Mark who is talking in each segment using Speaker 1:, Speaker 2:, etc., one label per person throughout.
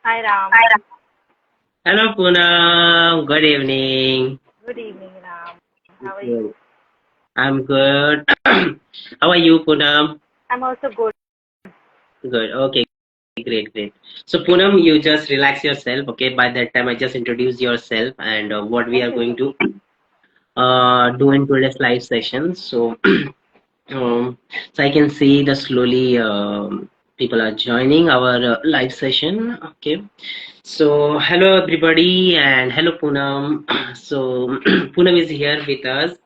Speaker 1: Hi Ram.
Speaker 2: Hello, Poonam. Good evening.
Speaker 1: Good evening, Ram. How are
Speaker 2: Good.
Speaker 1: you?
Speaker 2: I'm good. How are you, Poonam?
Speaker 1: I'm also good.
Speaker 2: Good. Okay, great, great. So, Poonam, you just relax yourself. Okay, by that time, I just introduce yourself and what we are
Speaker 1: Okay.
Speaker 2: going to do in today's live session. So, um, so I can see the slowly people are joining our live session. Okay. So, hello everybody, and hello Poonam. So, Poonam is here with us,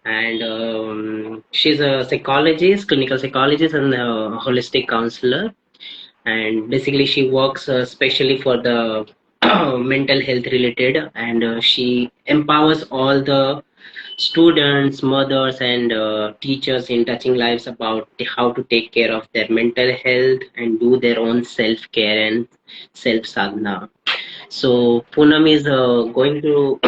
Speaker 2: and she's a psychologist, clinical psychologist, and a holistic counselor. And basically, she works especially for the mental health related, and she empowers all the students, mothers, and teachers in touching lives about how to take care of their mental health and do their own self care and self sadhana. So Poonam is going to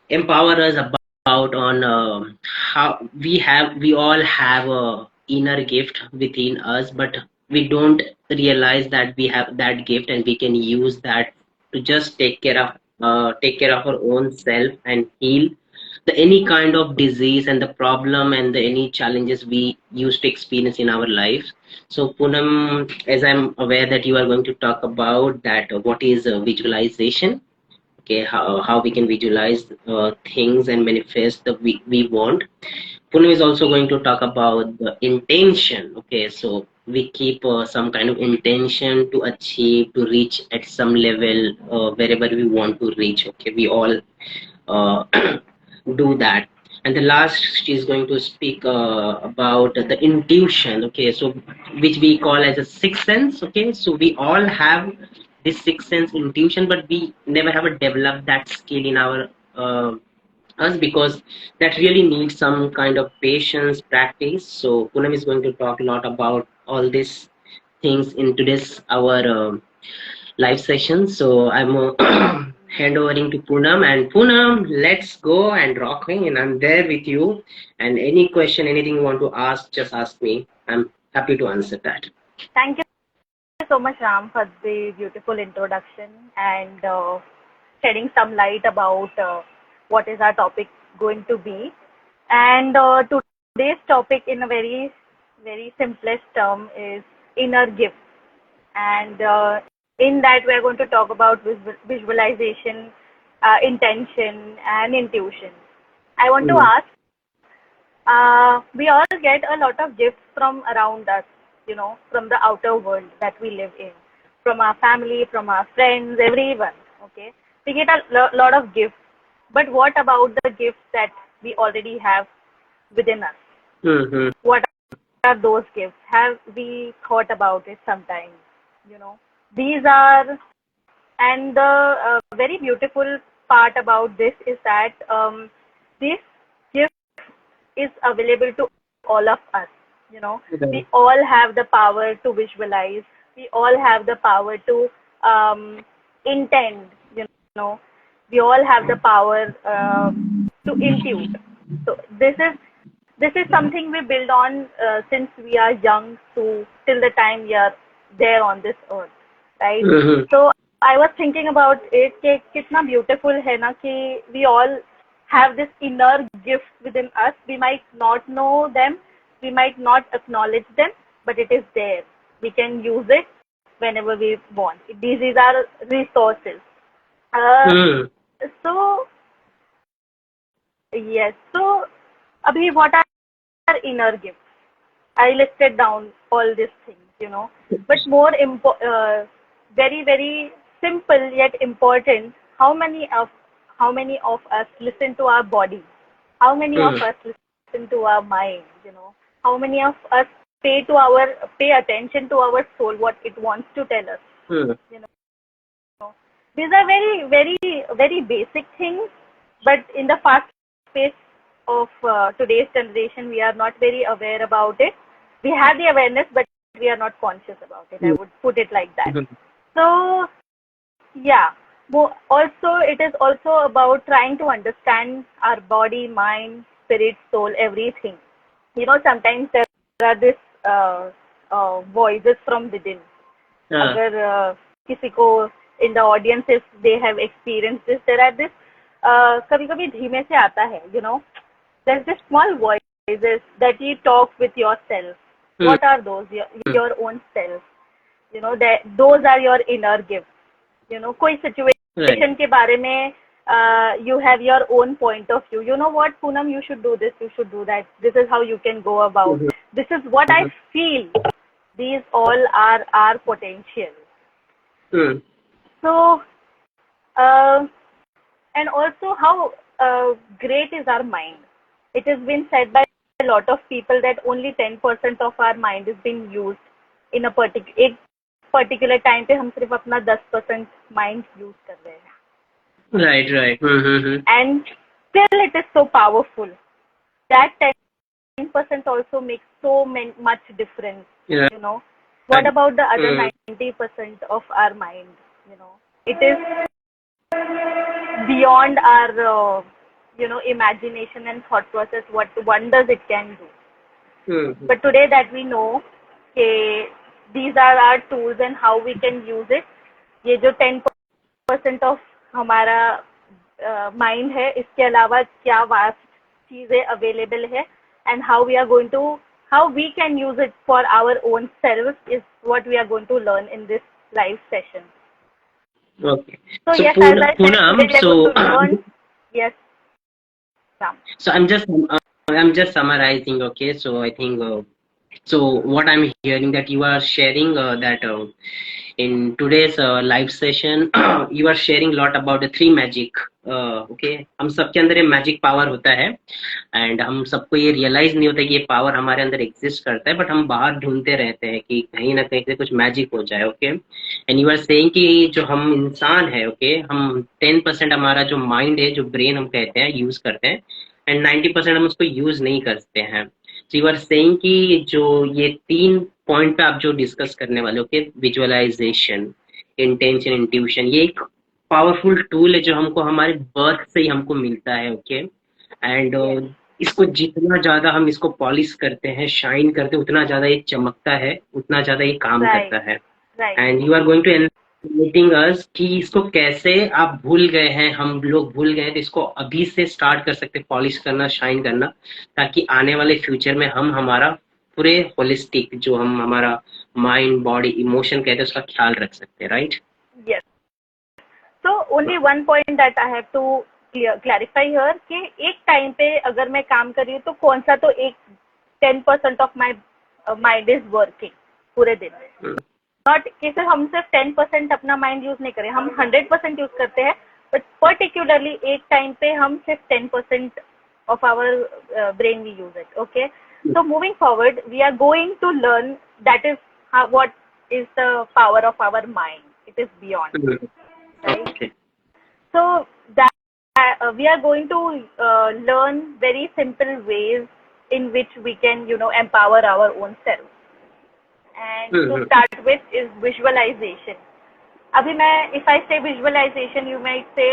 Speaker 2: empower us about on how we all have a inner gift within us, but we don't realize that we have that gift and we can use that to just take care of our own self and heal the any kind of disease and the problem and the any challenges we used to experience in our lives. So Poonam, as I'm aware that you are going to talk about that, what is visualization, okay, how we can visualize things and manifest the we want. Pune is also going to talk about the intention. Okay, so we keep some kind of intention to achieve, to reach at some level wherever we want to reach. Okay, we all uh, do that. And the last, she's going to speak about the intuition. Okay, so which we call as a sixth sense. Okay, so we all have this sixth sense intuition, but we never have developed that skill in our us, because that really needs some kind of patience practice. So Poonam is going to talk a lot about all these things in today's our live session. So I'm hand overing to Poonam, and Poonam, let's go and rocking, and I'm there with you. And any question, anything you want to ask, just ask me. I'm happy to answer that.
Speaker 1: Thank you so much, Ram, for the beautiful introduction and shedding some light about what is our topic going to be. And today's topic, in a very simplest term, is inner gifts. And in that, we are going to talk about visualization, intention, and intuition. I want to
Speaker 2: Mm,
Speaker 1: ask, we all get a lot of gifts from around us, from the outer world that we live in, from our family, from our friends, everyone. Okay, we get a lot of gifts, but what about the gifts that we already have within us?
Speaker 2: mm-hmm.
Speaker 1: What are those gifts? Have we thought about it sometimes? You know, these are, and the very beautiful part about this is that this gift is available to all of us. We
Speaker 2: Right.
Speaker 1: all have the power to visualize. We all have the power to intend. Know, we all have the power to intuit. So this is something we build on since we are young to till the time we are there on this earth, right?
Speaker 2: Mm-hmm.
Speaker 1: So I was thinking about it कि कितना beautiful है ना कि we all have this inner gift within us. We might not know them, we might not acknowledge them, but it is there. We can use it whenever we want. These is our resources. Uh,
Speaker 2: Mm.
Speaker 1: so yes. So Abhi, what are inner gifts? I listed down all these things. But more very simple yet important. How many of us listen to our body? How many of
Speaker 2: Mm.
Speaker 1: us listen to our mind? How many of us pay attention to our soul, what it wants to tell us?
Speaker 2: Mm.
Speaker 1: You know, these are very basic things, but in the fast pace of today's generation, we are not very aware about it. We have the awareness, but we are not conscious about it. I would put it like that.
Speaker 2: Mm.
Speaker 1: So, yeah. Also, it is also about trying to understand our body, mind, spirit, soul, everything. Sometimes there are these voices from within.
Speaker 2: हाँ.
Speaker 1: अगर किसी को in the audience if they have experienced this, there are this कभी कभी धीमे से आता है, there's this small voices that you talk with yourself.
Speaker 2: Hmm.
Speaker 1: What are those? Your own self, that those are your inner gifts. कोई
Speaker 2: Right.
Speaker 1: situation के बारे में you have your own point of view. You know what, Poonam, you should do this, you should do that. This is how you can go about.
Speaker 2: Mhm.
Speaker 1: This is what I feel. These all are our potential.
Speaker 2: Hmm.
Speaker 1: So, uh, and also how great is our mind. It has been said by a lot of people that only 10% of our mind is being used in a particular time पे हम सिर्फ अपना 10% mind use कर रहे हैं.
Speaker 2: Right, right. Mm-hmm.
Speaker 1: And still it is so powerful. That 10% also makes so much difference,
Speaker 2: Yeah.
Speaker 1: What about the other
Speaker 2: Mm.
Speaker 1: 90% of our mind, It is beyond our, imagination and thought process, what wonders it can do.
Speaker 2: Mm.
Speaker 1: But today that we know, okay, these are our tools and how we can use it. ये जो 10% of हमारा mind है, इसके अलावा क्या vast चीजें available है, and how we can use it for our own selves is what we are going to learn in this live session.
Speaker 2: Okay.
Speaker 1: So yes, as I said,
Speaker 2: Poonam,
Speaker 1: today we are going to learn. Yes. Ram.
Speaker 2: so I'm just summarizing. Okay, so I think so what I'm hearing that you are sharing that in today's live session you are sharing a lot about the three magic. Okay, हम सबके अंदर ये magic power होता है and हम सबको ये realise नहीं होता कि ये पावर हमारे अंदर एग्जिस्ट करता है, बट हम बाहर ढूंढते रहते हैं कि कहीं ना कहीं से कुछ मैजिक हो जाए. Okay, and you are saying कि जो हम इंसान है, ओके, हम 10% हमारा जो माइंड है, जो ब्रेन हम कहते हैं, यूज करते हैं एंड 90% हम उसको यूज नहीं करते हैं. सो यू आर सेइंग कि जो ये 3 पॉइंट पे आप जो डिस्कस करने वाले हो, ओके, विजुअलाइजेशन, इंटेंशन, इंट्यूशन, ये एक पावरफुल टूल है जो हमको हमारे बर्थ से ही हमको मिलता है. ओके, एंड इसको जितना ज्यादा हम इसको पॉलिश करते हैं, शाइन करते हैं, उतना ज्यादा ये चमकता है, उतना ज्यादा ये काम
Speaker 1: Right.
Speaker 2: करता है.
Speaker 1: Right.
Speaker 2: And you are going to enlightening us कि इसको कैसे आप भूल गए हैं, हम लोग भूल गए हैं, तो इसको अभी से स्टार्ट कर सकते हैं पॉलिश करना, शाइन करना, ताकि आने वाले फ्यूचर में हम हमारा पूरे होलिस्टिक जो हम हमारा माइंड, बॉडी, इमोशन कहते हैं, उसका ख्याल रख सकते हैं. Right?
Speaker 1: Yes. So only one point that I have to clarify here कि एक टाइम पे अगर मैं काम कर रही हूँ तो कौन सा तो एक 10% of my mind is working पूरे दिन. नॉट कि सिर्फ हम सिर्फ 10% अपना माइंड यूज नहीं करें, हम 100% यूज करते हैं, बट पर्टिकुलरली एक टाइम पे हम सिर्फ 10% of our brain we use it. Okay, so moving forward we are going to learn that is what is the power of our mind. It is beyond. Right?
Speaker 2: Okay.
Speaker 1: So that we are going to learn very simple ways in which we can, empower our own self. And to start with is visualization. Abhi main, if I say visualization, you might say,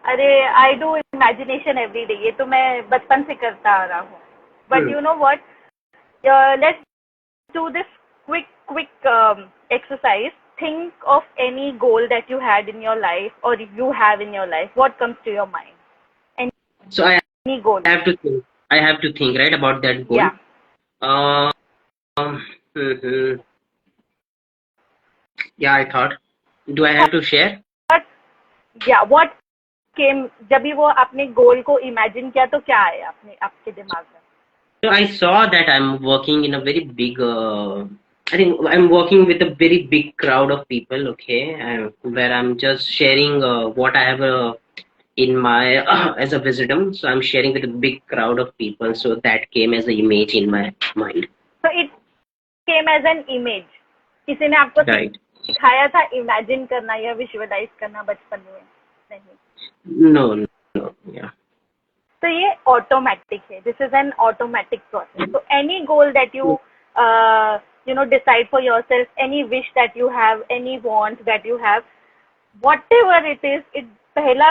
Speaker 1: अरे I do imagination every day. ये तो मैं बचपन से करता आ रहा हूँ. But you know what? Let's do this quick exercise. Think of any goal that you had in your life or you have in your life. What comes to your mind?
Speaker 2: So
Speaker 1: Any goal.
Speaker 2: I have to think, right, about that goal.
Speaker 1: Yeah.
Speaker 2: Mhm. Yeah, I thought. Do I have to share?
Speaker 1: What came जब भी वो अपने गोल को imagine किया तो क्या आया आपके दिमाग में?
Speaker 2: So I saw that I'm working in a very big, I think I'm working with a very big crowd of people, okay, where I'm just sharing what I have in my as a wisdom. So I'm sharing with a big crowd of people. So that came as an image in my mind.
Speaker 1: So it came as an image. किसी ने आपको
Speaker 2: Right.
Speaker 1: सिखाया था imagine करना या visualise करना बचपन में? नहीं.
Speaker 2: No, yeah.
Speaker 1: तो ये ऑटोमेटिक है. This is an automatic process. So any goal that you decide for yourself, any wish that you have, any want that you have, whatever it is, it पहला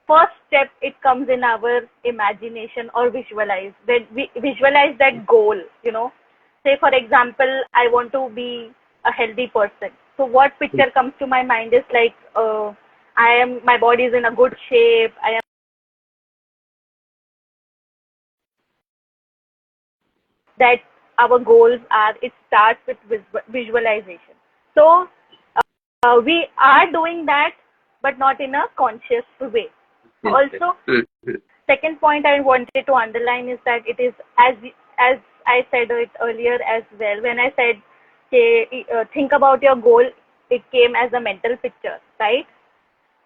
Speaker 1: first step, it comes in our imagination or visualize. That we visualize that goal. Say for example, I want to be a healthy person. So what picture comes to my mind is like my body is in a good shape. I am that our goals are. It starts with visualization. So we are doing that, but not in a conscious way. Also, second point I wanted to underline is that it is as I said it earlier as well. When I said, okay, think about your goal, it came as a mental picture, right?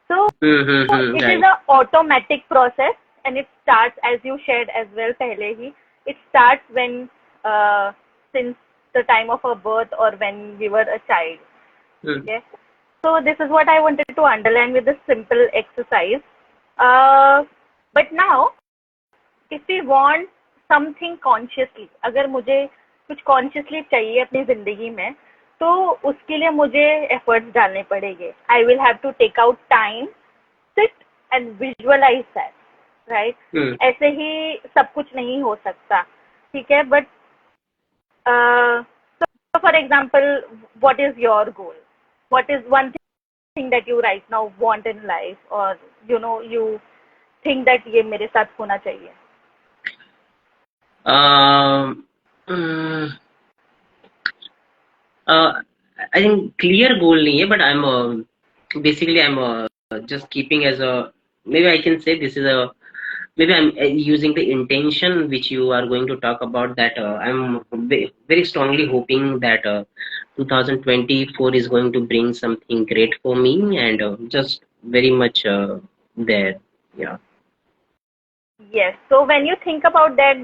Speaker 1: So it is
Speaker 2: Right.
Speaker 1: a automatic process, and it starts as you shared as well. Pehle hi, it starts when since the time of our birth or when we were a child. Okay. So this is what I wanted to underline with this simple exercise. Uh, but now, if we want something consciously, अगर मुझे कुछ consciously चाहिए अपनी जिंदगी में, तो उसके लिए मुझे efforts डालने पड़ेंगे. I will have to take out time, sit and visualize that, right? ऐसे ही सब कुछ नहीं हो सकता, ठीक है? But so for example, what is your goal? What is one thing that you right now want in life, or you think that ये मेरे साथ होना चाहिए?
Speaker 2: Mm, I think clear goal नहीं है, but I'm just keeping as a, maybe I can say this is a, maybe I'm using the intention which you are going to talk about, that I'm very strongly hoping that 2024 is going to bring something great for me, and just very much there. Yeah.
Speaker 1: Yes. So when you think about that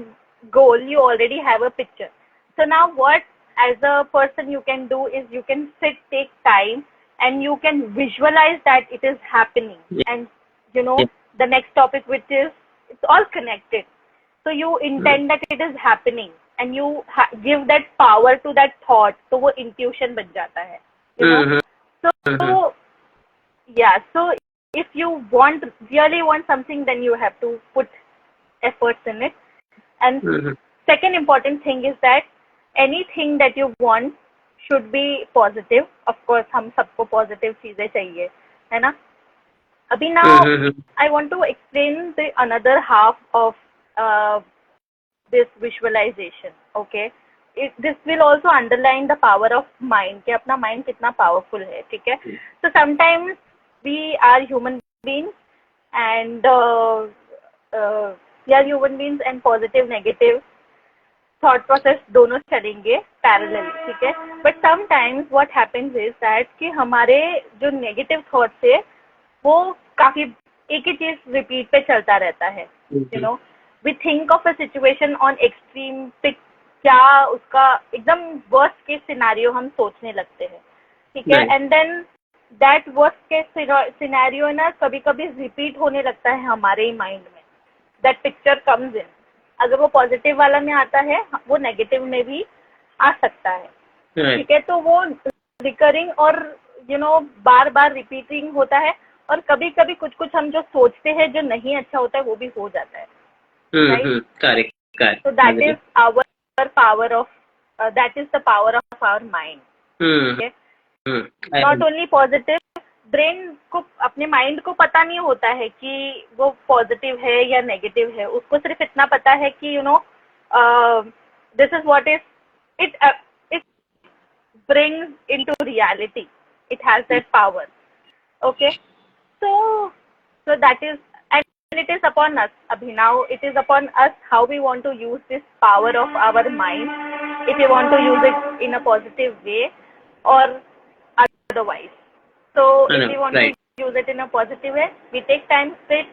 Speaker 1: goal, you already have a picture. So now what as a person you can do is you can sit, take time, and you can visualize that it is happening.
Speaker 2: Yeah.
Speaker 1: And the next topic, which is, it's all connected. So you intend that it is happening, and you give that power to that thought. So वो intuition बन जाता है. So yeah. So if you really want something, then you have to put efforts in it. And second important thing is that anything that you want should be positive. Of course, हम सबको positive चीजें चाहिए, है ना? अभी now I want to explain the another half of this visualization. Okay, this will also underline the power of mind, कि अपना mind कितना powerful है, ठीक है? So sometimes we are human beings, and we are human beings, and positive, negative thought process दोनों चलेंगे parallel, ठीक है? But sometimes what happens is that कि हमारे जो negative thoughts है वो काफी एक ही चीज repeat पे चलता रहता है. We think of a situation on extreme पे, क्या उसका एकदम worst case scenario हम सोचने लगते हैं, ठीक है? And then that worst case scenario ना कभी कभी repeat होने लगता है हमारे ही mind में. That picture comes in. अगर वो पॉजिटिव वाला में आता है, वो नेगेटिव में भी आ सकता है, ठीक है? तो वो रिकरिंग और बार बार रिपीटिंग होता है, और कभी कभी कुछ कुछ हम जो सोचते हैं जो नहीं अच्छा होता है वो भी हो जाता है.
Speaker 2: Correct.
Speaker 1: So that is our power of that is the power of our mind. Okay? Not only positive, brain को, अपने माइंड को पता नहीं होता है कि वो पॉजिटिव है या नेगेटिव है. उसको सिर्फ इतना पता है कि this is what is it brings into reality. It has that power. Okay, so that is, and it is upon us. Abhi now it is upon us how we want to use this power of our mind. If we want to use it in a positive way or otherwise. So if we want to use it in a positive way, we take time, sit,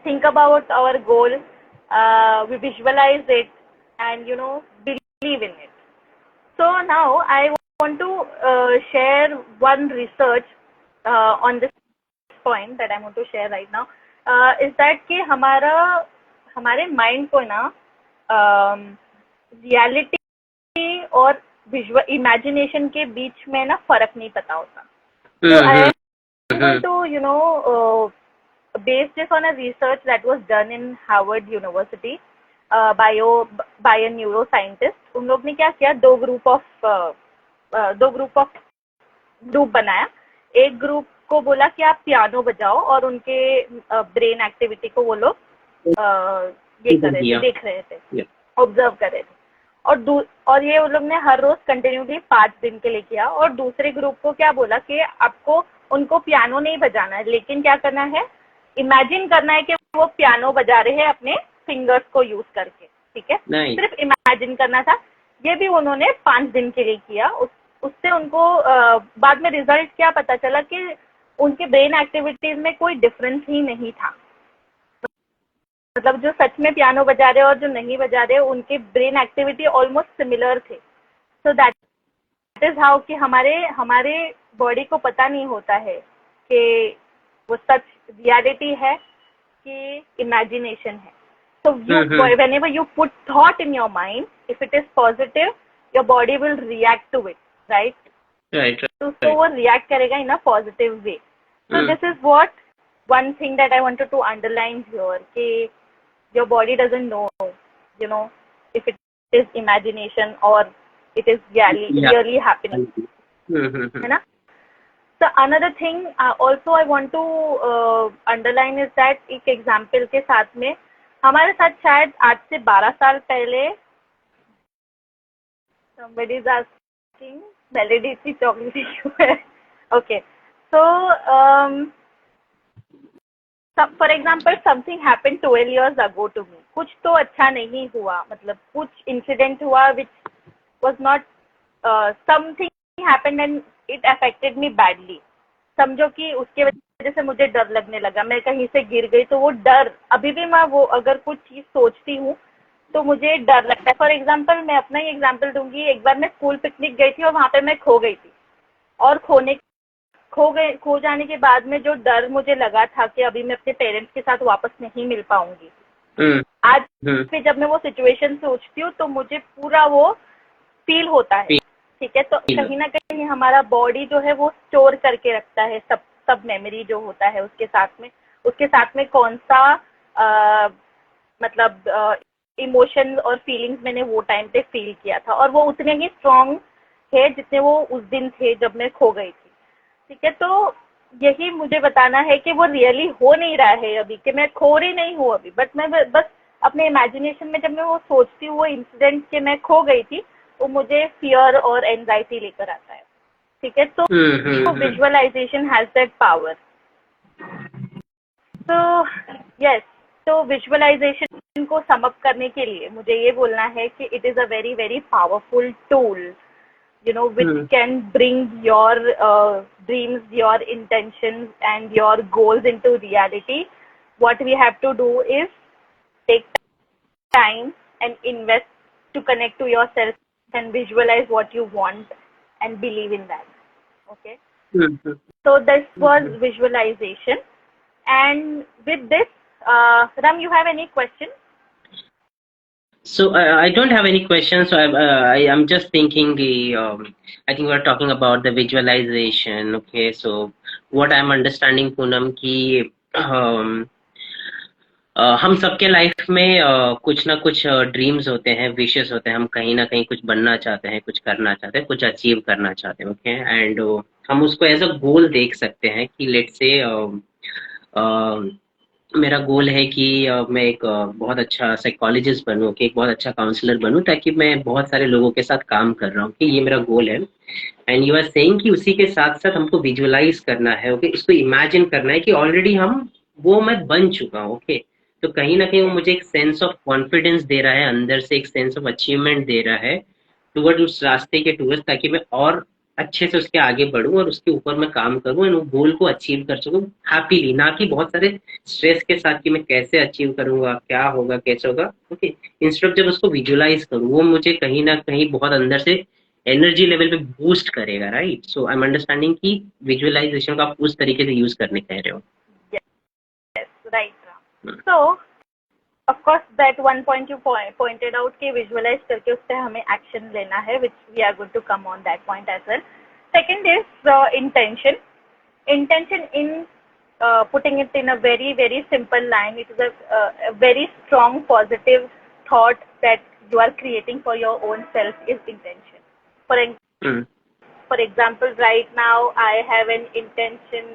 Speaker 1: think about our goal, we visualize it, and believe in it. So now I want to share one research on this point that I want to share right now. Is that कि हमारे mind को ना reality और imagination के बीच में ना फर्क नहीं पता होता. So I am going to base this on a research that was done in Harvard University by a neuroscientist. उन लोग ने क्या किया, दो ग्रुप ऑफ दो ग्रुप बनाया। एक ग्रुप को बोला कि आप पियानो बजाओ और उनके ब्रेन एक्टिविटी को वो लोग ये कर रहे थे, देख रहे थे, ऑब्जर्व कर रहे थे। और ये उन लोग ने हर रोज कंटिन्यूली 5 दिन के लिए किया। और दूसरे ग्रुप को क्या बोला कि आपको उनको पियानो नहीं बजाना है, लेकिन क्या करना है, इमेजिन करना है कि वो पियानो बजा रहे हैं अपने फिंगर्स को यूज करके। ठीक है, सिर्फ इमेजिन करना था। ये भी उन्होंने 5 दिन के लिए किया। उससे उनको बाद में रिजल्ट क्या पता चला कि उनके ब्रेन एक्टिविटीज में कोई डिफरेंस ही नहीं था। मतलब जो सच में पियानो बजा रहे और जो नहीं बजा रहे, उनके ब्रेन एक्टिविटी ऑलमोस्ट सिमिलर थे। सो दैट इज हाउ कि हमारे बॉडी को पता नहीं होता है कि वो सच रियलिटी है कि इमेजिनेशन है। So whenever you put thought in your mind, if it is positive, your body will react to it, right?
Speaker 2: Right.
Speaker 1: So वो react करेगा in a positive way. So this is what one thing that I wanted to underline here, कि your body doesn't know, if it is imagination or it is really happening. है ना? So another thing also I want to underline is that एक example के साथ में हमारे साथ शायद आज से 12 साल पहले somebody is asking validity chocolate issue है। Okay, so for example something happened 12 years ago to me। कुछ तो अच्छा नहीं हुआ, मतलब कुछ incident हुआ which was not something happened and it affected me badly। समझो कि उसके वजह से मुझे डर लगने लगा, मैं कहीं से गिर गई तो वो डर अभी भी मैं वो अगर कुछ चीज सोचती हूँ तो मुझे डर लगता है। फॉर एग्जाम्पल मैं अपना ही एग्जाम्पल दूंगी। एक बार मैं स्कूल पिकनिक गई थी और वहां पे मैं खो गई थी, और खो जाने के बाद में जो डर मुझे लगा था कि अभी मैं अपने पेरेंट्स के साथ वापस नहीं मिल पाऊंगी, आज फिर जब मैं वो सिचुएशन सोचती हूँ तो मुझे पूरा वो फील होता है। ठीक है, तो कहीं ना कहीं हमारा बॉडी जो है वो स्टोर करके रखता है सब मेमोरी जो होता है उसके साथ में कौन सा मतलब इमोशन और फीलिंग्स मैंने वो टाइम पे फील किया था, और वो उतने ही स्ट्रॉन्ग है जितने वो उस दिन थे जब मैं खो गई थी। ठीक है, तो यही मुझे बताना है कि वो रियली हो नहीं रहा है अभी, कि मैं खो रही नहीं हूँ अभी, बट मैं बस अपने इमेजिनेशन में जब मैं वो सोचती हूँ वो इंसिडेंट कि मैं खो गई थी, वो मुझे फियर और एंजाइटी लेकर आता है। ठीक है, तो विजुअलाइजेशन हैज दैट पावर। तो यस, तो विजुअलाइजेशन को सम अप करने के लिए मुझे ये बोलना है कि it is a very very powerful tool, which can bring your dreams, your intentions and your goals into reality. What we have to do is take time and invest to connect to yourself and visualize what you want and believe in that. Okay. So this was visualization. And with this, Ram, you have any question?
Speaker 2: So I don't have any questions. So I'm just thinking I think we're talking about the visualization. Okay, so what I'm understanding, Poonam, कि हम सबके life में कुछ ना कुछ dreams होते हैं, wishes होते हैं। हम कहीं ना कहीं कुछ बनना चाहते हैं, कुछ करना चाहते हैं, कुछ अचीव करना चाहते हैं। ओके, एंड हम उसको एज अ गोल देख सकते हैं कि लेट्स से मेरा गोल है कि मैं एक बहुत अच्छा साइकोलॉजिस्ट बनूं, कि एक बहुत अच्छा काउंसलर बनूं, ताकि मैं बहुत सारे लोगों के साथ काम कर रहा हूँ, कि ये मेरा गोल है। एंड यू आर सेइंग कि उसी के साथ साथ हमको विजुअलाइज करना है। ओके, इसको इमेजिन करना है कि ऑलरेडी वो मैं बन चुका हूँ। ओके, तो कहीं ना कहीं वो मुझे एक सेंस ऑफ कॉन्फिडेंस दे रहा है, अंदर से एक सेंस ऑफ अचीवमेंट दे रहा है टुवर्ड उस रास्ते के टुवर्ड्स, ताकि मैं और अच्छे से उसके आगे बढ़ूं और उसके ऊपर मैं काम करूं एंड वो गोल को अचीव कर सकूं हैप्पीली, ना कि बहुत सारे स्ट्रेस के साथ कि मैं कैसे अचीव करूंगा, क्या होगा, कैसे होगा। ओके, इंस्टेड जब उसको विजुअलाइज करूं, वो मुझे कहीं ना कहीं बहुत अंदर से एनर्जी लेवल पे बूस्ट करेगा। Right, so I am understanding कि विजुअलाइजेशन का आप उस तरीके से यूज करने कह रहे हो।
Speaker 1: Yes, right. So of course that one point you pointed out कि visualize करके उस पे हमें action लेना है, which we are going to come on that point as well. Second is intention. Intention in putting it in a very very simple line, it is a very strong positive thought that you are creating for your own self is intention. For for example, right now I have an intention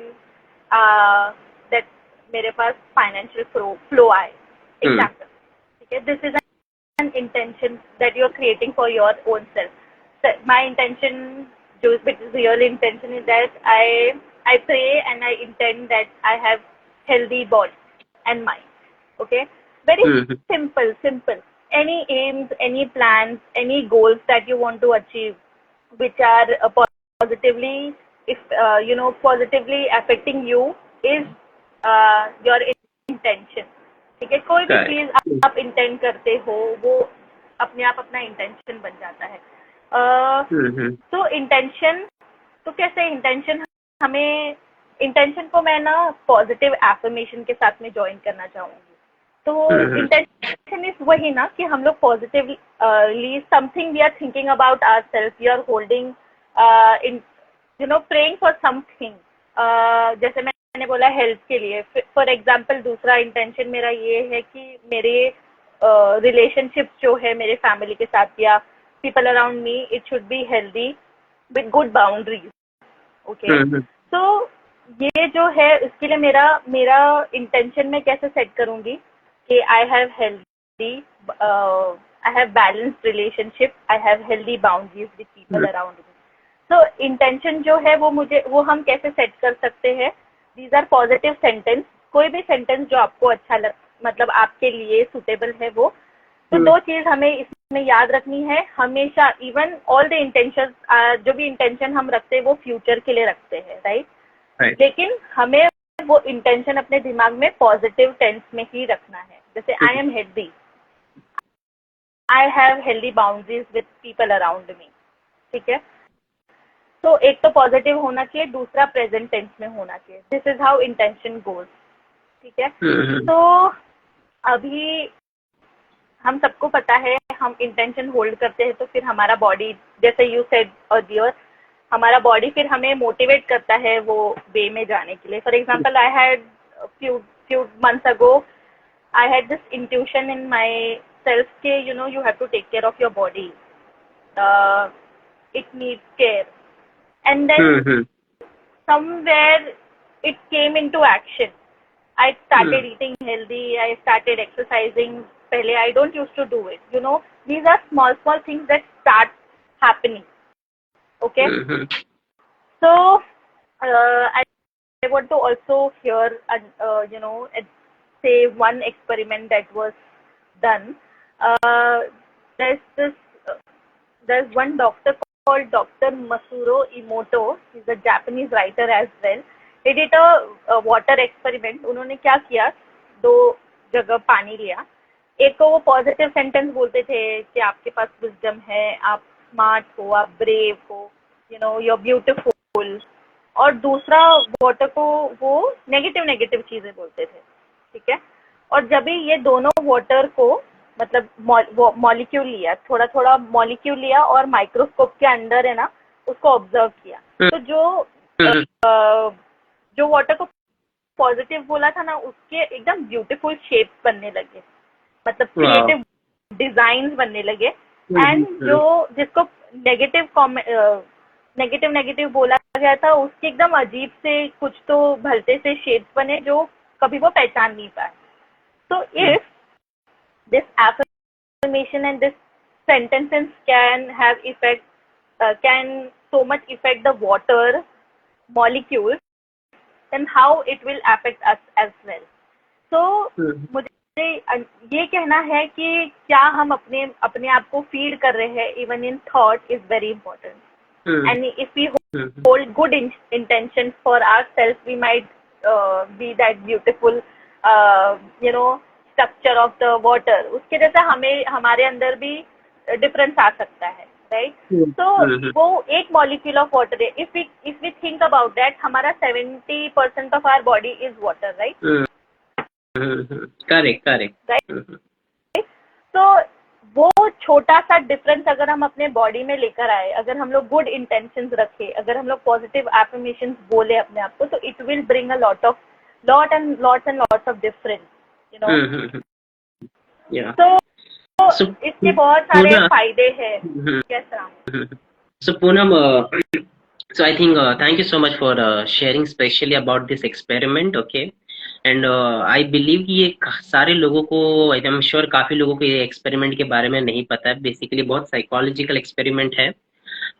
Speaker 1: that मेरे पास financial flow आए. Example. Okay, this is an intention that you're creating for your own self. So my intention, which is real intention, is that I pray and I intend that I have healthy body and mind. Okay, very simple. Any aims, any plans, any goals that you want to achieve, which are positively, if positively affecting you, is your intention. ठीक है, कोई भी चीज आप intend करते हो वो अपने आप अपना इंटेंशन बन जाता है. तो इंटेंशन, तो कैसे इंटेंशन, हमें इंटेंशन को मैं ना पॉजिटिव एफर्मेशन के साथ में ज्वाइन करना चाहूंगी. तो इंटेंशन इज वही ना कि हम लोग positively something we are thinking about our self, we are holding praying for something. जैसे मैंने बोला हेल्थ के लिए, फॉर एग्जाम्पल दूसरा इंटेंशन मेरा ये है कि मेरे रिलेशनशिप जो है मेरे फैमिली के साथ या people around me, it should be healthy with good boundaries. Okay, तो ये जो है इसके लिए मेरा इंटेंशन मैं कैसे सेट करूंगी कि I have healthy, I have balanced relationship, I have healthy boundaries with people around me. तो इंटेंशन जो है वो हम कैसे सेट कर सकते हैं. These are positive sentence. कोई भी सेंटेंस जो आपको अच्छा मतलब आपके लिए सुटेबल है वो. तो दो चीज हमें इसमें याद रखनी है हमेशा. इवन ऑल द इंटेंशन, जो भी इंटेंशन हम रखते हैं वो फ्यूचर के लिए रखते हैं, राइट? लेकिन हमें वो इंटेंशन अपने दिमाग में पॉजिटिव टेंस में ही रखना है. जैसे I am healthy, I have healthy boundaries with people around me. ठीक है, तो एक तो पॉजिटिव होना चाहिए, दूसरा प्रेजेंट टेंस में होना चाहिए. This is how intention goes. ठीक है, तो अभी हम सबको पता है हम इंटेंशन होल्ड करते हैं तो फिर हमारा बॉडी, जैसे यू सेड अर्लियर, हमारा बॉडी फिर हमें मोटिवेट करता है वो वे में जाने के लिए. For example, I had few months ago, I had this intuition in myself के you have to take care of your body. It needs care. And then somewhere it came into action. I started eating healthy, I started exercising. Pehle I don't used to do it. These are small things that start happening. Okay? So, I want to also hear, say one experiment that was done. There's one doctor called Dr. Masuro Emoto. He's a Japanese writer as well. He did a water experiment. उन्होंने क्या किया, 2 जगह पानी लिया. एक को वो positive sentence बोलते थे कि आपके पास विजडम है, आप स्मार्ट हो, आप ब्रेव हो, you're beautiful. और दूसरा वाटर को वो नेगेटिव चीजें बोलते थे. ठीक है, और जब भी ये दोनों वाटर को मतलब मॉलिक्यूल लिया, थोड़ा मॉलिक्यूल लिया और माइक्रोस्कोप के अंदर है ना उसको ऑब्जर्व किया, तो जो वाटर को पॉजिटिव बोला था ना उसके एकदम ब्यूटीफुल शेप्स बनने लगे, मतलब क्रिएटिव डिजाइन्स बनने लगे. एंड जिसको नेगेटिव बोला गया था उसके एकदम अजीब से कुछ तो भलते से शेप्स बने जो कभी वो पहचान नहीं पाए. So if this affirmation and this sentences can have effect, can so much affect the water molecules, then how it will affect us as well. So मुझे ये कहना है कि क्या हम अपने आप को फीड कर रहे हैं even in thought is very important. And if we hold good intentions for ourselves, we might be that beautiful structure of the water. उसके जैसा हमारे अंदर भी डिफरेंस आ सकता है, राइट? तो वो एक मॉलिक्यूल ऑफ वाटर है. If we think about that, हमारा 70% of our body is water, right?
Speaker 2: Correct.
Speaker 1: Right. तो वो छोटा सा डिफरेंस अगर हम अपने बॉडी में लेकर आए, अगर हम लोग गुड इंटेंशंस रखे, अगर हम लोग पॉजिटिव एफर्मेशंस बोले अपने आप को, तो it will bring a lots and lots of difference, तो इसके बहुत सारे फायदे हैं. कैसा?
Speaker 2: So Poonam, So I think thank you so much for sharing specially about this experiment. Okay. And I believe कि ये सारे लोगों को, आई एम श्योर काफी लोगों को ये एक्सपेरिमेंट के बारे में नहीं पता है। बेसिकली बहुत साइकोलॉजिकल एक्सपेरिमेंट है।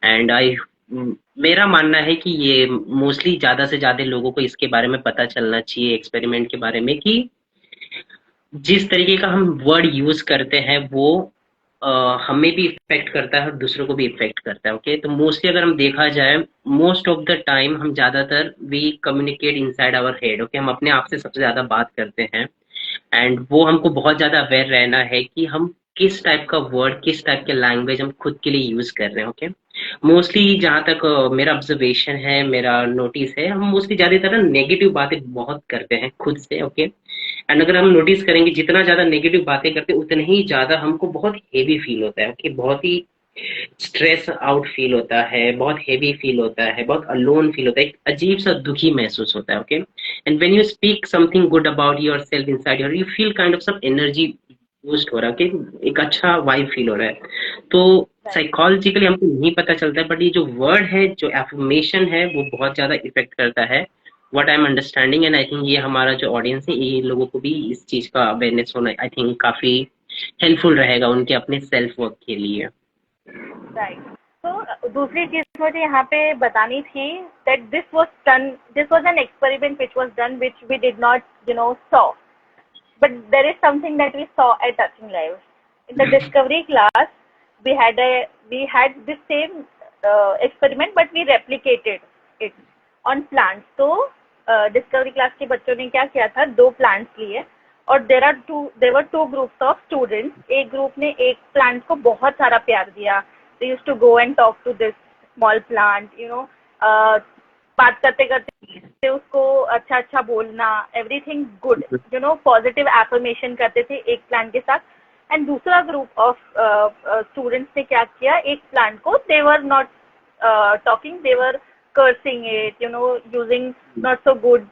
Speaker 2: एंड आई मेरा मानना है कि ये मोस्टली ज्यादा से ज्यादा लोगों को इसके बारे में पता चलना चाहिए, एक्सपेरिमेंट के बारे में, कि जिस तरीके का हम वर्ड यूज करते हैं वो हमें भी इफेक्ट करता है और दूसरों को भी इफेक्ट करता है। ओके, तो मोस्टली अगर हम देखा जाए, मोस्ट ऑफ द टाइम हम ज्यादातर we communicate inside our head. Okay, हम अपने आप से सबसे ज्यादा बात करते हैं। एंड वो हमको बहुत ज्यादा अवेयर रहना है कि हम किस टाइप का वर्ड, किस टाइप के लैंग्वेज हम खुद के लिए यूज कर रहे हैं। ओके, मोस्टली जहाँ तक मेरा ऑब्जर्वेशन है, मेरा नोटिस है, हम मोस्टली ज्यादातर नेगेटिव बातें बहुत करते हैं खुद से। ओके, एंड अगर हम नोटिस करेंगे जितना ज्यादा नेगेटिव बातें करते हैं उतने ही ज्यादा हमको बहुत हेवी फील होता है। ओके, बहुत ही स्ट्रेस आउट फील होता है, बहुत हेवी फील होता है, बहुत अलोन फील होता है, एक अजीब सा दुखी महसूस होता है। Okay, and when you speak something good about your self inside your, you feel kind of some energy boost हो रहा है। ओके, एक अच्छा वाइब फील हो रहा है। तो
Speaker 1: Right.
Speaker 2: साइकोलॉजिकली हमको नहीं पता चलता है, बट ये जो वर्ड है, जो एफर्मेशन है, वो बहुत ज्यादा इफेक्ट करता है। What I am understanding, and I think ये हमारा जो ऑडियंस है, ये लोगों को भी इस चीज का अवेयरनेस होना आई थिंक काफी हेल्पफुल रहेगा उनके अपने सेल्फ वर्क के लिए।
Speaker 1: राइट। तो दूसरी चीज मुझे यहाँ पे बतानी थी that this was an experiment which was done which we did not saw, but there is something that we saw at Touching Lives. In the discovery class, we had this same experiment, but we replicated it on plants. तो discovery class के बच्चों ने क्या किया था, दो plants लिए और there were two groups of students. एक ग्रुप ने एक प्लांट को बहुत सारा प्यार दिया, they used to go and talk to this small plant, बात करते करते उसको अच्छा अच्छा बोलना, एवरीथिंग गुड, पॉजिटिव एफर्मेशन करते थे एक प्लांट के साथ। एंड दूसरा ग्रुप ऑफ स्टूडेंट्स ने क्या किया, एक प्लांट को they were not talking, they were cursing it, using not so good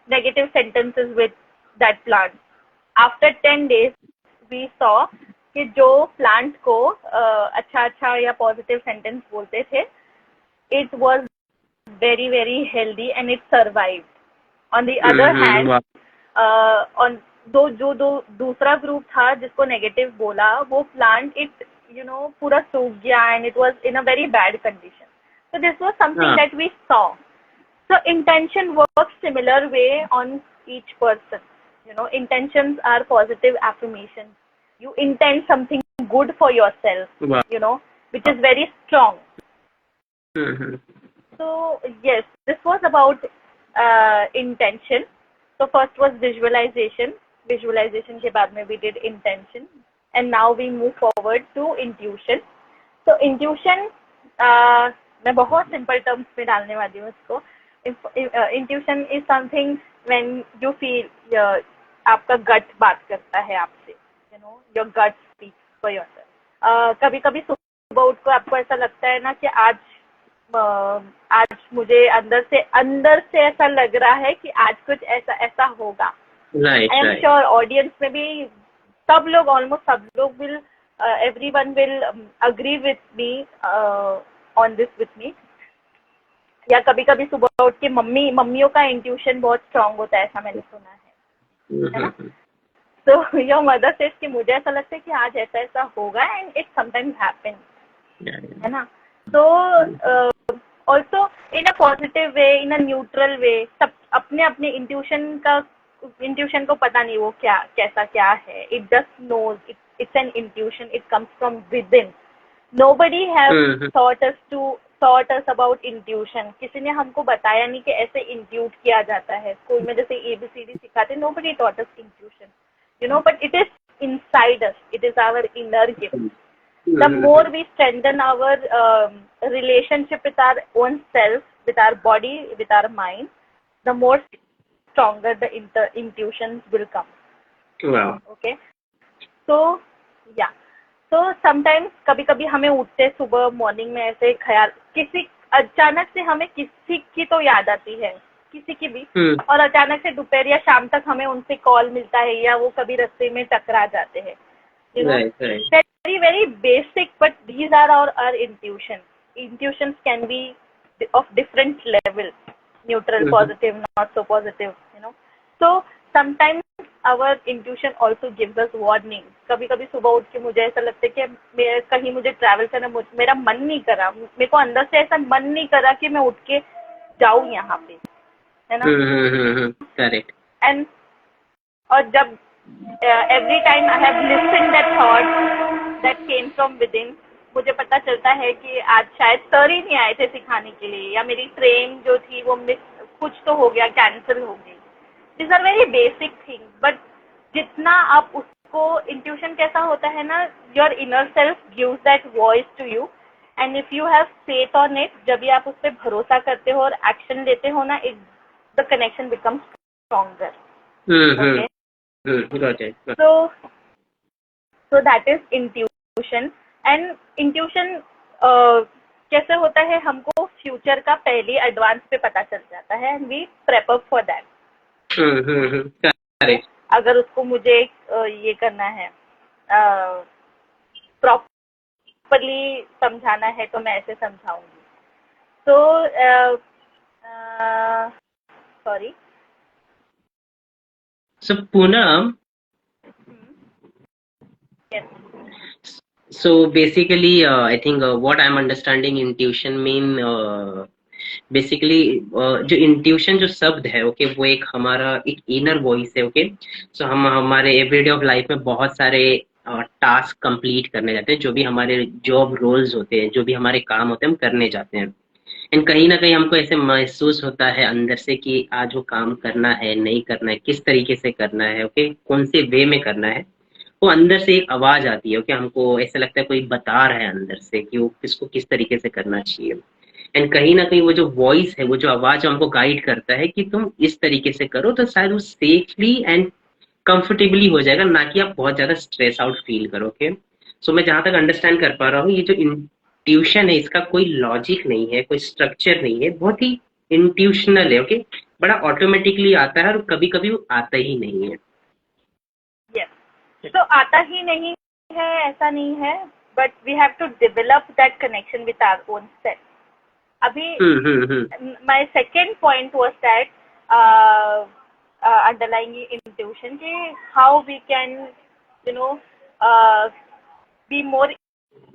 Speaker 1: negative sentences with that plant. After 10 days, we saw कि जो प्लांट को अच्छा अच्छा या पॉजिटिव सेंटेंस बोलते थे, it was very very healthy and it survived. On the other hand, on जो दूसरा ग्रुप था जिसको नेगेटिव बोला, वो प्लांट इट पूरा सूख गया and it was in a very bad condition. So this was something that we saw. So intention works similar way on each person. Intentions are positive affirmations. You intend something good for yourself, which is very strong. So yes, this was about intention. So first was visualization. Visualization के बाद में we did intention, and now we move forward to intuition. So intuition, मैं बहुत simple terms में डालने वाली हूँ इसको। Intuition is something when you feel, आपका गट बात करता है आपसे, your gut speaks for yourself. कभी कभी सुबह उठ को आपको ऐसा लगता है ना कि आज मुझे अंदर से ऐसा लग रहा है कि आज कुछ ऐसा ऐसा होगा। आई एम श्योर ऑडियंस में भी ऑलमोस्ट सब लोग will, everyone will agree with me on this with me। या कभी कभी सुबह उठ के मम्मियों का इंट्यूशन बहुत स्ट्रांग होता है, ऐसा मैंने सुना है ना। तो योर मदर सेज कि मुझे ऐसा लगता है कि आज ऐसा ऐसा होगा, एंड इट समटाइम्स हैपन, है ना। तो also in a positive way, in a neutral way, सब अपने अपने इंट्यूशन को पता नहीं वो कैसा क्या है, it just knows, it's an intuition, it comes from within. Nobody have taught us about intuition. किसी ने हमको बताया नहीं कि ऐसे इंट्यूट किया जाता है। स्कूल में जैसे ABCD सिखाते, nobody taught us intuition, but it is inside us. It is our inner gift. The more we strengthen our relationship with our own self, with our body, with our mind, the more stronger the intuitions will come.
Speaker 2: Wow.
Speaker 1: Okay. So yeah. तो sometimes कभी कभी हमें उठते सुबह morning में ऐसे ख्याल, अचानक से हमें किसी की तो याद आती है, किसी की भी, और अचानक से दोपहर या शाम तक हमें उनसे कॉल मिलता है, या वो कभी रास्ते में टकरा जाते हैं। Very very basic, but these are our intuition. Intuitions can be of different level, neutral, positive, not so positive, so sometimes our intuition also gives us warning. कभी कभी सुबह उठ के मुझे ऐसा लगता है कि मैं कहीं मुझे ट्रैवल करना, मेरा मन नहीं कर रहा, मेरे को अंदर से ऐसा मन नहीं कर रहा कि मैं उठ के जाऊं यहाँ पे, है ना.
Speaker 2: करेक्ट.
Speaker 1: एंड और जब every time I have listen that thought that came from with in, मुझे पता चलता है कि आज शायद सर ही नहीं आए थे सिखाने के लिए, या मेरी ट्रेन जो थी वो मिस, कुछ तो हो गया, कैंसिल हो गई. These are very basic things, but जितना आप उसको, इंट्यूशन कैसा होता है ना, your inner self gives that voice to you, and if you have faith on it, जब भी आप उस पर भरोसा करते हो और एक्शन लेते हो ना, the connection becomes stronger.
Speaker 2: Okay. Got it.
Speaker 1: So that is intuition. And intuition कैसे होता है, हमको फ्यूचर का पहले एडवांस पे पता चल जाता है, and we prep up for that. अगर उसको मुझे ये करना है, प्रॉपरली समझाना है, तो मैं ऐसे समझाऊंगी. तो sorry.
Speaker 2: So Poonam,
Speaker 1: yes.
Speaker 2: So basically, I think what I'm understanding intuition mean basically जो इंट्यूशन जो शब्द है, ओके, वो एक हमारा एक इनर वॉइस है. ओके, सो हम हमारे एवरीडे ऑफ लाइफ में बहुत सारे टास्क कंप्लीट करने जाते हैं, जो भी हमारे जॉब रोल्स होते हैं, जो भी हमारे काम होते हैं, हम करने जाते हैं. एंड कहीं ना कहीं हमको ऐसे महसूस होता है अंदर से कि आज वो काम करना है, नहीं करना है, किस तरीके से करना है, ओके, कौन से वे में करना है. वो अंदर से एक आवाज आती है, ओके, हमको ऐसा लगता है कोई बता रहा है अंदर से कि वो किसको किस तरीके से करना चाहिए. एंड कहीं ना कहीं वो जो वॉइस है, वो जो आवाज हमको गाइड करता है कि तुम इस तरीके से करो, तो शायद वो सेफली एंड कंफर्टेबली हो जाएगा, ना कि आप बहुत ज्यादा स्ट्रेस आउट फील करोगे. सो मैं जहां तक अंडरस्टैंड कर पा रहा हूँ, ये जो इंट्यूशन है, इसका कोई लॉजिक नहीं है, कोई स्ट्रक्चर नहीं है, बहुत ही इंट्यूशनल है. ओके, बड़ा ऑटोमेटिकली आता है, और कभी कभी वो आता ही नहीं है.
Speaker 1: तो आता ही नहीं है ऐसा नहीं है, but we have to develop that connection with our own self. अभी my second point was that underlying intuition कि how we can be more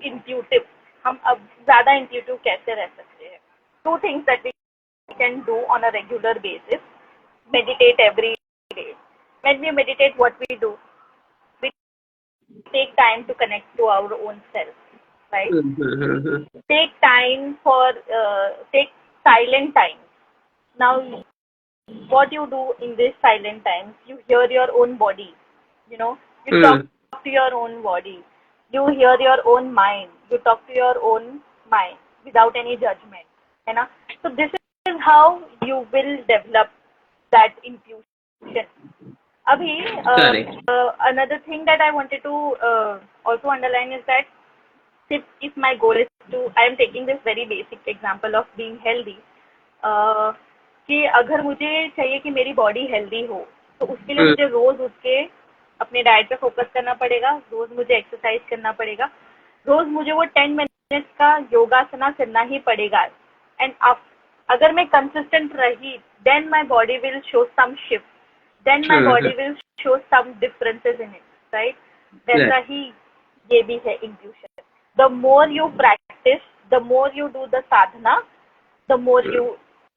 Speaker 1: intuitive. हम अब ज्यादा इंट्यूटिव कैसे रह सकते हैं? Two things that we can do on a regular basis. Meditate every day. When we meditate, what we do, take time to connect to our own self, right? Take time for take silent time. Now what you do in this silent time, you hear your own body, you talk to your own body, you hear your own mind, you talk to your own mind without any judgment, है ना. So this is how you will develop that intuition. Abhi, another thing that I wanted to also underline is that if my goal is to, I am taking this very basic example of being healthy, कि अगर मुझे चाहिए कि मेरी body healthy हो, तो उसके लिए मुझे रोज उठ के अपने डाइट पे फोकस करना पड़ेगा, रोज मुझे एक्सरसाइज करना पड़ेगा, रोज मुझे वो 10 मिनट्स का योगासना करना ही पड़ेगा. एंड अगर मैं कंसिस्टेंट रही, then my body will show some shift, then my body will show some differences in it, right? वैसा ही ये भी है intuition. The more you practice, the more you do the sadhana, the more you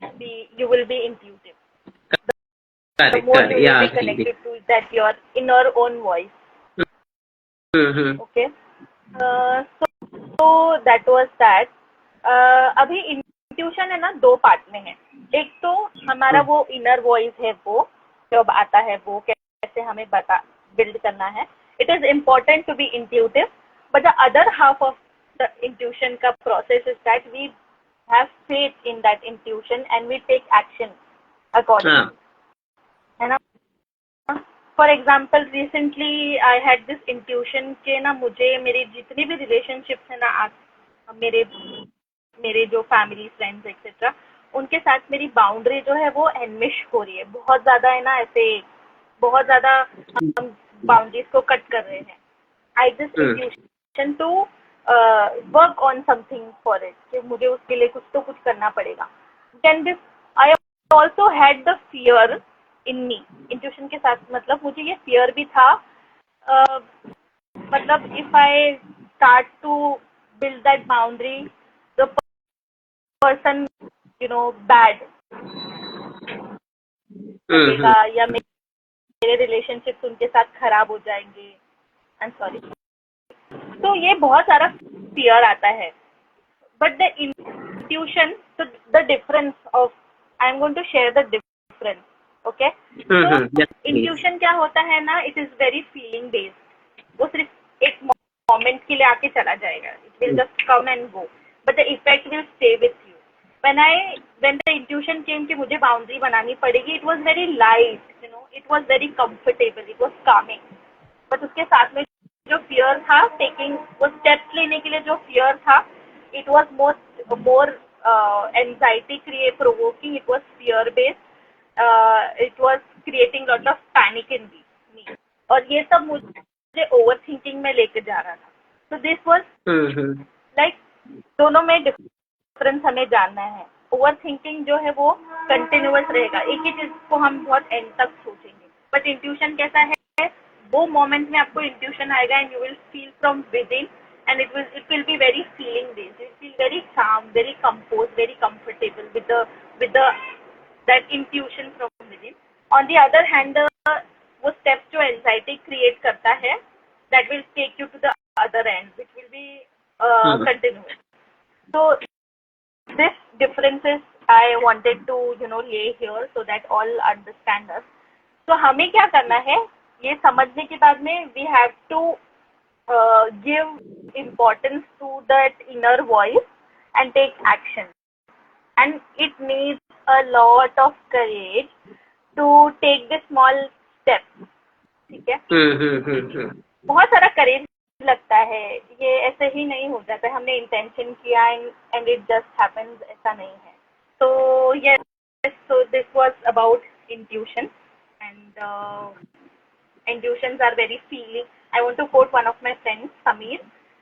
Speaker 1: will be intuitive. The more you will be connected to that your inner own voice. Okay. So that was that. अभी intuition है ना, दो part में है. एक तो हमारा वो inner voice है, वो जब आता है, वो कैसे हमें बिल्ड करना है. It is important to be intuitive, but the other half of the intuition का process is that we have faith in that intuition and we take action according, है ना. For example, recently I had this intuition के ना, मुझे मेरी जितनी भी relationships है ना, मेरे जो फैमिली, फ्रेंड्स एक्सेट्रा, उनके साथ मेरी बाउंड्री जो है वो एनमिश हो रही है, बहुत ज्यादा है ना, ऐसे बहुत ज्यादा हम बाउंड्रीज को कट कर रहे हैं. I just intuition to work on something for it, कि मुझे उसके लिए कुछ तो कुछ करना पड़ेगा. Then this I also had the fear in me. Intuition के साथ मतलब मुझे ये फियर भी था. uh, मतलब if I start to build that boundary, the person, bad लगेगा,
Speaker 2: हम्म
Speaker 1: या मेरे रिलेशनशिप्स उनके साथ खराब हो जाएंगे. I am sorry. तो ये बहुत सारा फियर आता है. But the intuition, so the difference of, I am going to share the difference. Okay. So
Speaker 2: yes please.
Speaker 1: intuition क्या होता है ना, it is very feeling based. वो सिर्फ एक मोमेंट के लिए आके चला जाएगा. It will just come and go, but the effect will stay with you. When the intuition came कि मुझे बाउंड्री बनानी पड़ेगी, it was very light, it was very comfortable, it was calming. But उसके साथ में जो फियर था, taking वो स्टेप्स लेने के लिए जो फियर था, it was more anxiety create provoking. It was fear based. It was creating lot of panic in me. और ये सब मुझे ओवर थिंकिंग में लेके जा रहा था. तो दिस वॉज लाइक, दोनों में डिफरेंस हमें जानना है. ओवर थिंकिंग जो है वो कंटिन्यूअस रहेगा, एक ही चीज को हम बहुत एंड तक सोचेंगे. बट इंट्यूशन कैसा है, वो मोमेंट में आपको इंट्यूशन आएगा and you will feel from with in, and it will be very feeling based. It feel very calm, very compose, very comfortable with the that intuition from within. On the other hand, वो steps जो anxiety create करता है, that will take you to the other end, which will be continuous. So this differences I wanted to lay here so that all understand us. तो हमें क्या करना है, ये समझने के बाद में we have to give importance to that inner voice and take action. And it needs a lot of courage to take the small steps. ठीक है. बहुत सारा करेज लगता है, ये ऐसे ही नहीं हो जाता है. हमने इंटेंशन किया एंड इट जस्ट हैपेंस, ऐसा नहीं है. तो yes, so this was about intuition. And intuitions are very feeling. I want to quote one of my friends, Samir.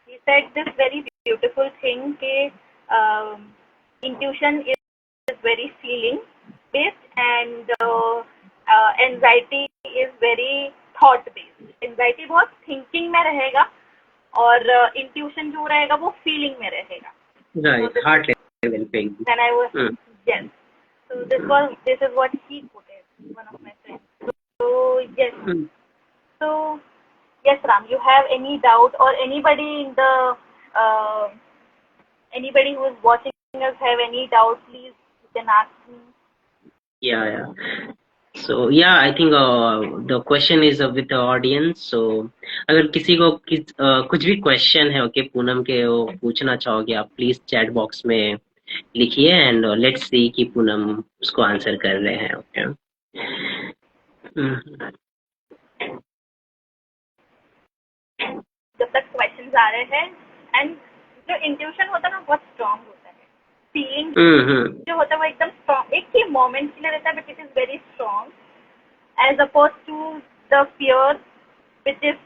Speaker 1: He said this very beautiful thing कि intuition is very feeling based, and anxiety is very thought based. Anxiety बहुत thinking में रहेगा, और intuition जो रहेगा वो feeling में रहेगा.
Speaker 2: Right, heart level thing.
Speaker 1: Then I was yes. So this is what he quoted, one of my friends. So yes. So yes, Ram, you have any doubt, or anybody in the anybody who is watching us have any doubt, please you can ask me.
Speaker 2: Yeah. So yeah, I think the question is with the audience. So अगर किसी को कुछ भी question है okay Poonam के वो पूछना चाहोगे आप प्लीज चैट बॉक्स में लिखिए एंड लेट्स सी कि पूनम उसको आंसर कर रहे हैं. ओके.
Speaker 1: जब तक क्वेश्चंस आ रहे हैं, एंड जो इंट्यूशन होता है ना बहुत स्ट्रांग होता है. फीलिंग जो होता है वो एकदम स्ट्रांग, एक ही मोमेंट के लिए रहता है, but it is very strong as oppose to the fear which is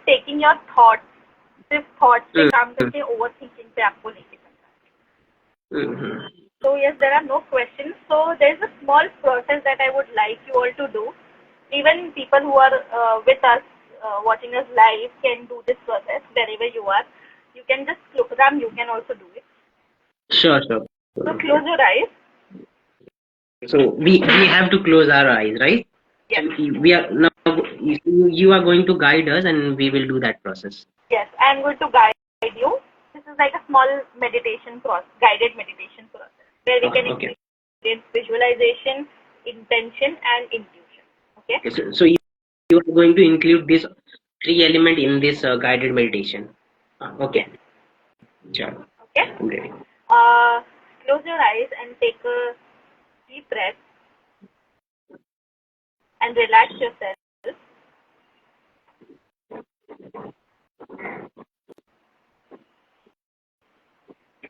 Speaker 1: taking your thought, सिर्फ थॉट्स पे काम करके ओवर थिंकिंग पे आपको लेके चलता है. So yes, there are no questions. So there is a small process that I would like you all to do. Even people who are with us, watching us live, can do this process wherever you are. You can just close them. You can also do it.
Speaker 2: Sure.
Speaker 1: So close your eyes.
Speaker 2: So we have to close our eyes, right?
Speaker 1: Yes.
Speaker 2: We are now. You are going to guide us, and we will do that process.
Speaker 1: Yes, I am going to guide you. This is like a small meditation process, guided meditation process, where we can experience visualization, intention, and intuition. Okay.
Speaker 2: So you are going to include this 3 element in this guided meditation. Okay. Sure.
Speaker 1: Okay.
Speaker 2: I'm ready.
Speaker 1: Close your eyes and take a deep breath and relax yourself.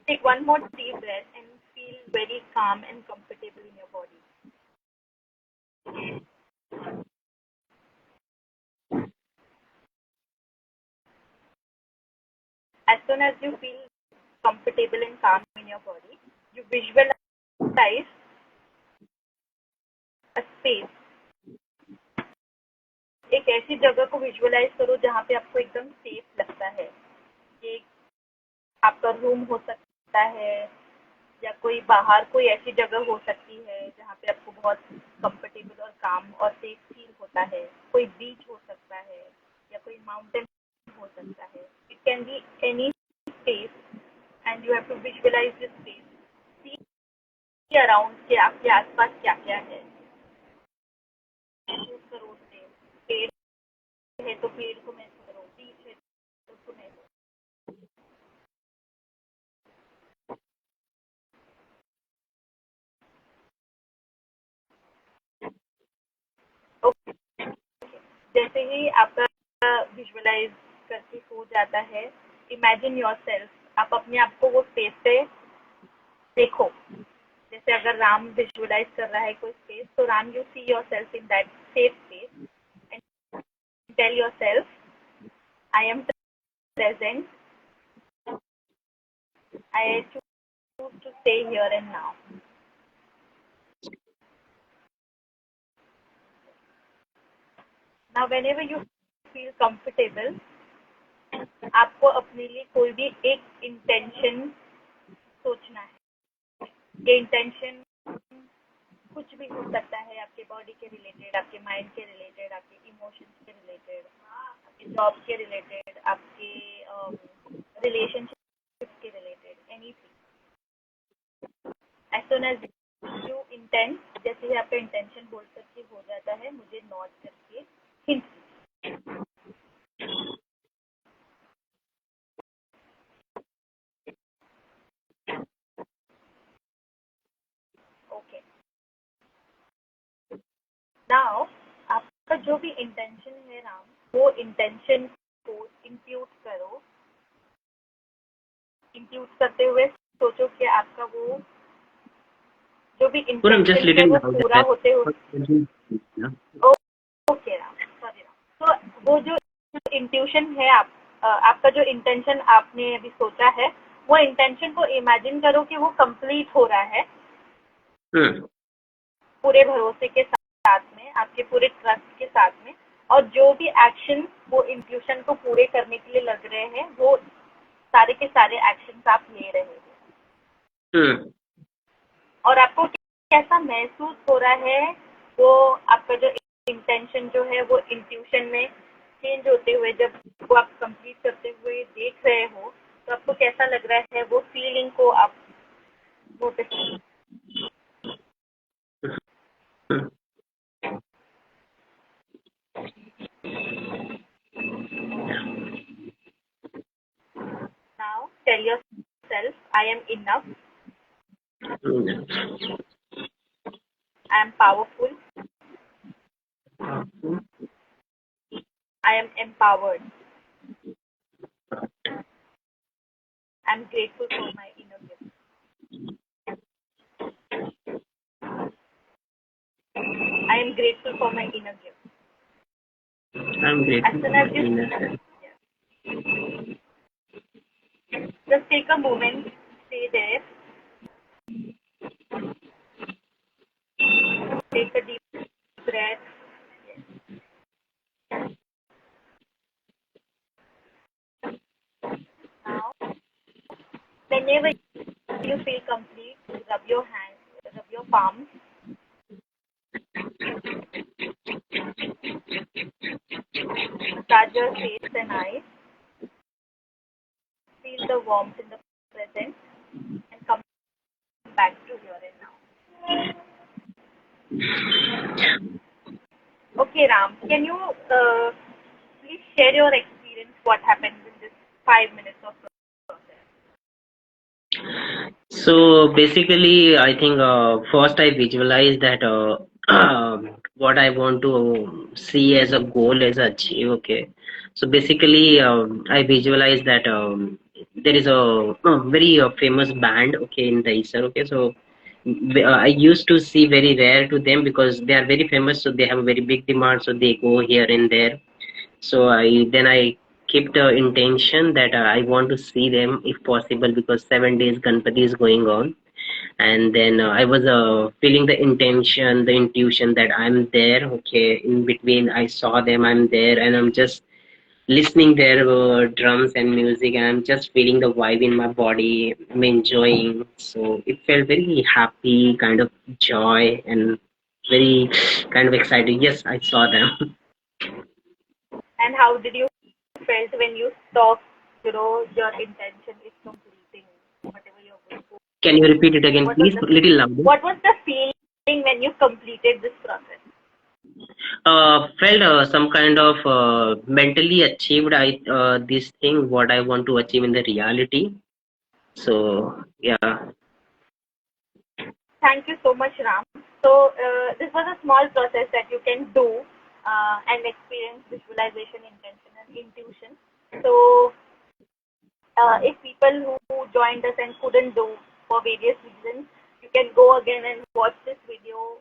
Speaker 1: Take one more deep breath and feel very calm and comfortable in your body. As soon as you feel comfortable and calm in your body, you visualize a space, एक ऐसी जगह को visualise करो जहाँ पे आपको एकदम safe लगता है। ये आपका रूम हो सकता है या कोई बाहर कोई ऐसी जगह हो सकती है जहाँ पे आपको बहुत कंफर्टेबल और काम और सेफ फील होता है। कोई बीच हो सकता है या कोई माउंटेन हो सकता है। It can be any space and you have to visualise this space. See around के आपके आसपास क्या क्या है। महसूस करो उसे। पेड़ है तो पेड़ को महसूस करो, बीच है तो उसको महसूस करो। जैसे ही आपका विजुअलाइज करके हो जाता है, इमेजिन योरसेल्फ, आप अपने आप को वो स्पेस पे देखो। जैसे अगर राम विजुअलाइज कर रहा है कोई स्पेस, तो राम you see yourself in that safe space and tell yourself, I am present, I choose to stay here and now. Now whenever you feel comfortable, आपको अपने लिए कोई भी एक इंटेंशन सोचना है। ये इंटेंशन कुछ भी हो सकता है, आपके बॉडी के रिलेटेड, आपके माइंड के रिलेटेड, आपके इमोशंस के रिलेटेड, आपके जॉब के रिलेटेड, आपके रिलेशनशिप के related, anything. As soon as you intent, जैसे ही आपका इंटेंशन बोल करके हो जाता है, मुझे नॉट करके हिंट। ओके, नाउ आपका जो भी इंटेंशन है राम, वो इंटेंशन को इंट्यूट करो। इंट्यूट करते हुए सोचो कि आपका वो जो भी
Speaker 2: Puram, just
Speaker 1: इंटेंशन है
Speaker 2: little
Speaker 1: वो पूरा
Speaker 2: louder.
Speaker 1: होते हुए। Okay Ram, sorry Ram. तो वो जो इंट्यूशन है, आपका जो इंटेंशन आपने अभी सोचा है, वो इंटेंशन को इमेजिन करो कि वो कंप्लीट हो रहा है पूरे भरोसे के साथ में, आपके पूरे ट्रस्ट के साथ में। और जो भी एक्शन वो इंट्यूशन को पूरे करने के लिए लग रहे हैं, वो सारे के सारे एक्शंस आप ले रहे हैं। और आपको कैसा महसूस हो रहा है, वो आपका जो इंटेंशन जो है वो इंट्यूशन में चेंज होते हुए, जब वो आप कंप्लीट करते हुए देख रहे हो, तो आपको कैसा लग रहा है, वो फीलिंग को आप notice. Now tell yourself, I am enough, I am powerful, I am empowered, I am grateful for my inner gift, I am grateful for my inner gift.
Speaker 2: I'm
Speaker 1: As
Speaker 2: grateful
Speaker 1: soon
Speaker 2: for my
Speaker 1: as you
Speaker 2: inner self.
Speaker 1: just take a moment, stay there, take a deep breath. Now, whenever you feel complete, rub your hands, rub your palms, massage your face and eyes, feel the warmth in the present, and come back to here and now. Okay, Ram, can you please share your experience, what happened in this 5 minutes of process?
Speaker 2: So basically, I think first I visualize that what I want to see as a goal as achieve. Okay, so basically, I visualize that there is a very famous band. Okay, in Daisar. Okay, so I used to see very rare to them because they are very famous. So they have a very big demand. So they go here and there. So I kept the intention that I want to see them if possible, because 7 days Ganpati is going on. And then I was feeling the intention, the intuition that I'm there. Okay, in between I saw them, I'm there, and I'm just listening their drums and music, and I'm just feeling the vibe in my body. I'm enjoying. So it felt very happy, kind of joy, and very kind of excited. Yes, I saw them.
Speaker 1: And how did you felt when you saw, your intention is completing whatever you're going for?
Speaker 2: Can you repeat it again,
Speaker 1: What was
Speaker 2: please?
Speaker 1: the
Speaker 2: A little louder.
Speaker 1: what was the feeling when you completed this process?
Speaker 2: Felt some kind of mentally achieved I this thing what I want to achieve in the reality. So yeah.
Speaker 1: Thank you so much, Ram. So this was a small process that you can do and experience visualization, intention, and intuition. So if people who joined us and couldn't do for various reasons, you can go again and watch this video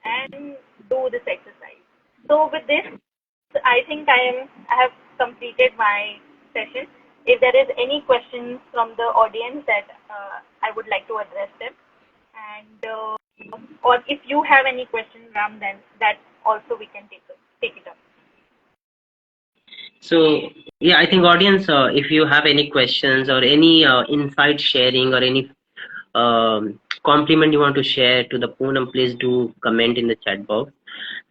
Speaker 1: and do this exercise. So with this, I think I have completed my session. If there is any questions from the audience that I would like to address them, and or if you have any questions, Ram, then that also we can take it up.
Speaker 2: So yeah, I think audience, if you have any questions or any insight sharing or any compliment you want to share to the Poonam, please do comment in the chat box.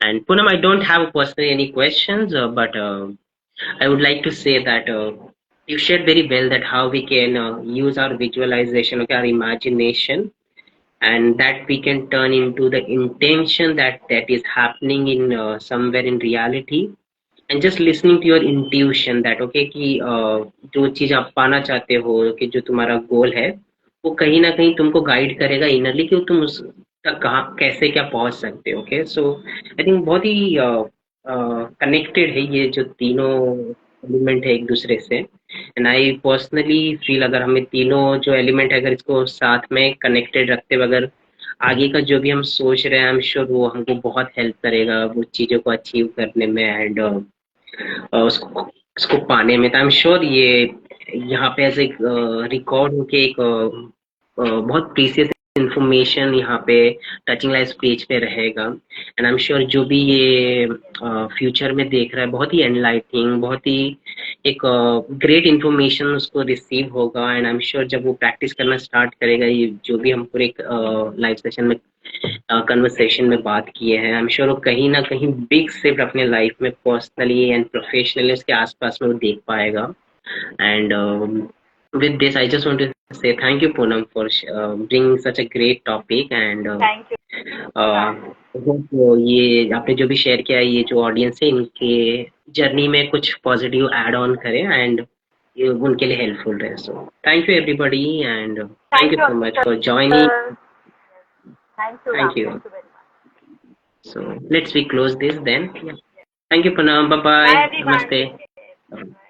Speaker 2: And Poonam, I don't have personally any questions, but I would like to say that you shared very well that how we can use our visualization, okay, our imagination, and that we can turn into the intention that is happening in somewhere in reality. And just listening to your intuition that okay कि जो चीज आप पाना चाहते हो, कि जो तुम्हारा गोल है, वो कहीं ना कहीं तुमको गाइड करेगा इनरली कि तुम उस तक कहाँ कैसे क्या पहुंच सकते हो। ओके, सो आई थिंक बहुत ही कनेक्टेड है ये जो तीनों एलिमेंट है एक दूसरे से। एंड आई पर्सनली फील अगर हमें तीनों जो एलिमेंट है अगर इसको साथ में कनेक्टेड रखते हुए अगर आगे का जो भी हम सोच रहे हैं, आई एम श्योर वो हमको बहुत हेल्प करेगा वो चीजों को अचीव करने में, एंड उसको पाने में। तो आई एम श्योर ये यहाँ पे एज एक रिकॉर्ड होके एक बहुत प्रीसियस इंफॉर्मेशन यहाँ पे टचिंग लाइफ पेज पे रहेगा। एंड आई एम श्योर जो भी ये फ्यूचर में देख रहा है बहुत ही एनलाइटिंग, बहुत ही एक ग्रेट इंफॉर्मेशन उसको रिसीव होगा। एंड आई एम श्योर जब वो प्रैक्टिस करना स्टार्ट करेगा, ये जो भी हम पूरे लाइव सेशन में कन्वर्सेशन में बात किए हैं, आई एम श्योर वो कहीं ना कहीं बिग शिफ्ट अपने लाइफ में पर्सनली एंड प्रोफेशनली उसके आसपास में वो देख पाएगा। And with this, I just want to say thank you, Poonam, for bringing such a great topic. And
Speaker 1: Thank you.
Speaker 2: ये आपने जो भी शेयर किया है, ये जो ऑडियंस है इनके जर्नी में कुछ पॉजिटिव एड ऑन करें एंड ये उनके लिए हेल्पफुल रहे। So thank you everybody and thank you so much for joining.
Speaker 1: Thank you,
Speaker 2: Thank
Speaker 1: Ram.
Speaker 2: you.
Speaker 1: Thank you very much.
Speaker 2: So let's we close this then. Yeah. Thank you, Poonam. Bye
Speaker 1: Bye,
Speaker 2: bye.
Speaker 1: everyone.
Speaker 2: Namaste.